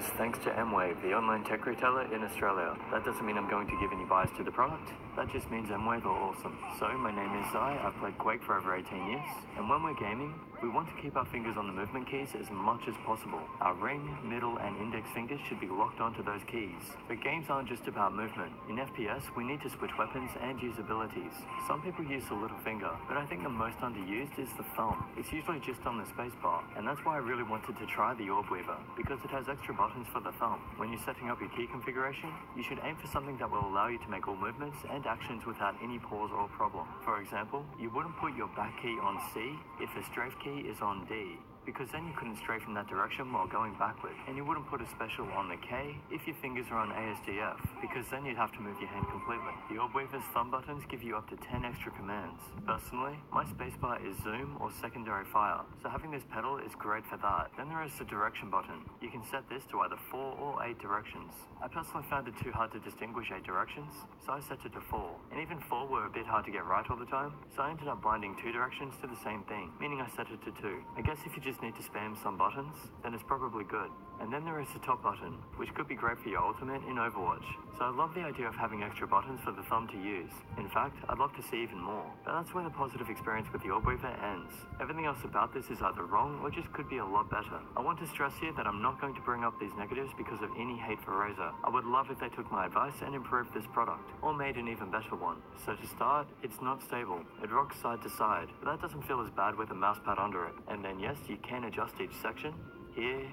is thanks to M-Wave, the online tech retailer in Australia. That doesn't mean I'm going to give any bias to the product. That just means M-Wave are awesome. So, my name is Zai, I've played Quake for over 18 years, and when we're gaming, we want to keep our fingers on the movement keys as much as possible. Our ring, middle, and index fingers should be locked onto those keys. But games aren't just about movement. In FPS, we need to switch weapons and use abilities. Some people use the little finger, but I think the most underused is the thumb. It's usually just on the spacebar, and that's why I really wanted to try the Orb Weaver, because it has extra buttons for the thumb. When you're setting up your key configuration, you should aim for something that will allow you to make all movements and actions without any pause or problem. For example, you wouldn't put your back key on C if a strafe key is on D, because then you couldn't strafe in that direction while going backward. And you wouldn't put a special on the K if your fingers are on ASDF, because then you'd have to move your hand completely. The Orb Weaver's thumb buttons give you up to 10 extra commands. Personally, my spacebar is zoom or secondary fire, so having this pedal is great for that. Then there is the direction button. You can set this to either 4 or 8 directions. I personally found it too hard to distinguish 8 directions, so I set it to 4. And even 4 were a bit hard to get right all the time, so I ended up binding 2 directions to the same thing, meaning I set it to 2. I guess if you just need to spam some buttons, then it's probably good. And then there is the top button, which could be great for your ultimate in Overwatch. So I love the idea of having extra buttons for the thumb to use. In fact, I'd love to see even more. But that's where the positive experience with the Orb Weaver ends. Everything else about this is either wrong or just could be a lot better. I want to stress here that I'm not going to bring up these negatives because of any hate for Razer. I would love if they took my advice and improved this product, or made an even better one. So to start, it's not stable. It rocks side to side, but that doesn't feel as bad with a mouse pad under it. And then yes, you can adjust each section, here,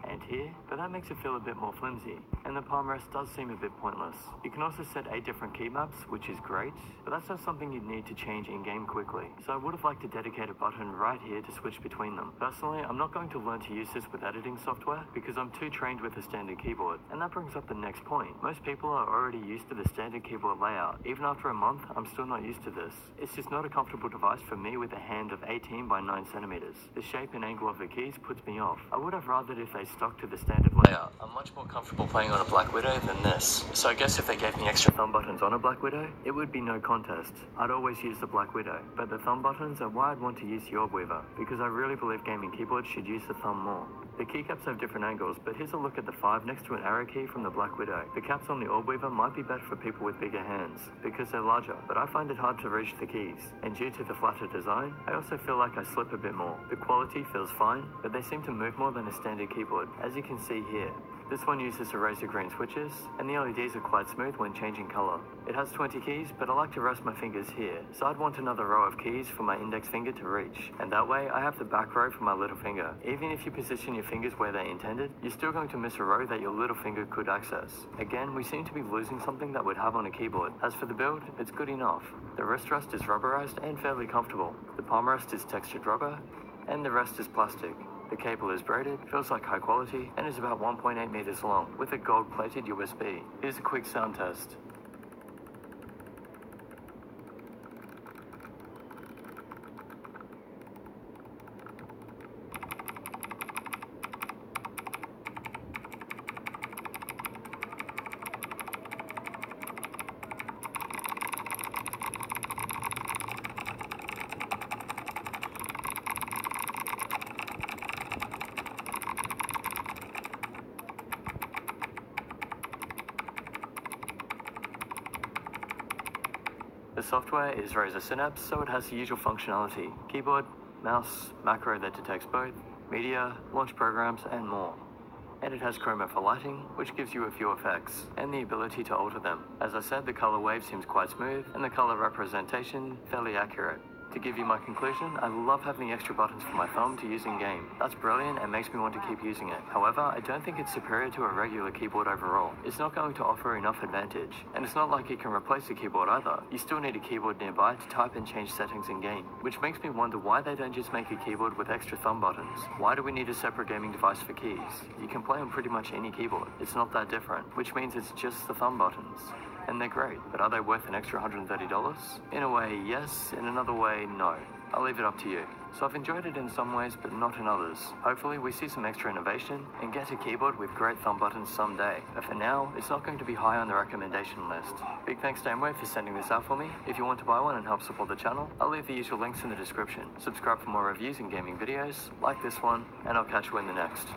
and here, but that makes it feel a bit more flimsy, and the palm rest does seem a bit pointless. You can also set 8 different key maps, which is great, but that's not something you'd need to change in-game quickly, so I would have liked to dedicate a button right here to switch between them. Personally, I'm not going to learn to use this with editing software, because I'm too trained with a standard keyboard, and that brings up the next point. Most people are already used to the standard keyboard layout. Even after a month, I'm still not used to this. It's just not a comfortable device for me with a hand of 18 by 9 centimeters. The shape and angle of the keys puts me off. I would have rathered if they stuck to the standard layout. I'm much more comfortable playing on a Black Widow than this. So I guess if they gave me extra thumb buttons on a Black Widow, it would be no contest. I'd always use the Black Widow. But the thumb buttons are why I'd want to use the Orb Weaver, because I really believe gaming keyboards should use the thumb more. The keycaps have different angles, but here's a look at the 5 next to an arrow key from the Black Widow. The caps on the Orb Weaver might be better for people with bigger hands, because they're larger, but I find it hard to reach the keys. And due to the flatter design, I also feel like I slip a bit more. The quality feels fine, but they seem to move more than a standard keyboard, as you can see here. This one uses Razer green switches, and the LEDs are quite smooth when changing color. It has 20 keys, but I like to rest my fingers here, so I'd want another row of keys for my index finger to reach. And that way, I have the back row for my little finger. Even if you position your fingers where they're intended, you're still going to miss a row that your little finger could access. Again, we seem to be losing something that would have on a keyboard. As for the build, it's good enough. The wrist rest is rubberized and fairly comfortable. The palm rest is textured rubber, and the rest is plastic. The cable is braided, feels like high quality, and is about 1.8 meters long, with a gold-plated USB. Here's a quick sound test. The software is Razer Synapse, so it has the usual functionality: keyboard, mouse, macro that detects both, media, launch programs, and more. And it has chroma for lighting, which gives you a few effects, and the ability to alter them. As I said, the color wave seems quite smooth, and the color representation fairly accurate. To give you my conclusion, I love having the extra buttons for my thumb to use in-game. That's brilliant and makes me want to keep using it. However, I don't think it's superior to a regular keyboard overall. It's not going to offer enough advantage, and it's not like it can replace the keyboard either. You still need a keyboard nearby to type and change settings in-game, which makes me wonder why they don't just make a keyboard with extra thumb buttons. Why do we need a separate gaming device for keys? You can play on pretty much any keyboard. It's not that different, which means it's just the thumb buttons. And they're great, but are they worth an extra $130? In a way, yes. In another way, no. I'll leave it up to you. So I've enjoyed it in some ways, but not in others. Hopefully we see some extra innovation and get a keyboard with great thumb buttons someday. But for now, it's not going to be high on the recommendation list. Big thanks to M-Wave for sending this out for me. If you want to buy one and help support the channel, I'll leave the usual links in the description. Subscribe for more reviews and gaming videos, like this one, and I'll catch you in the next.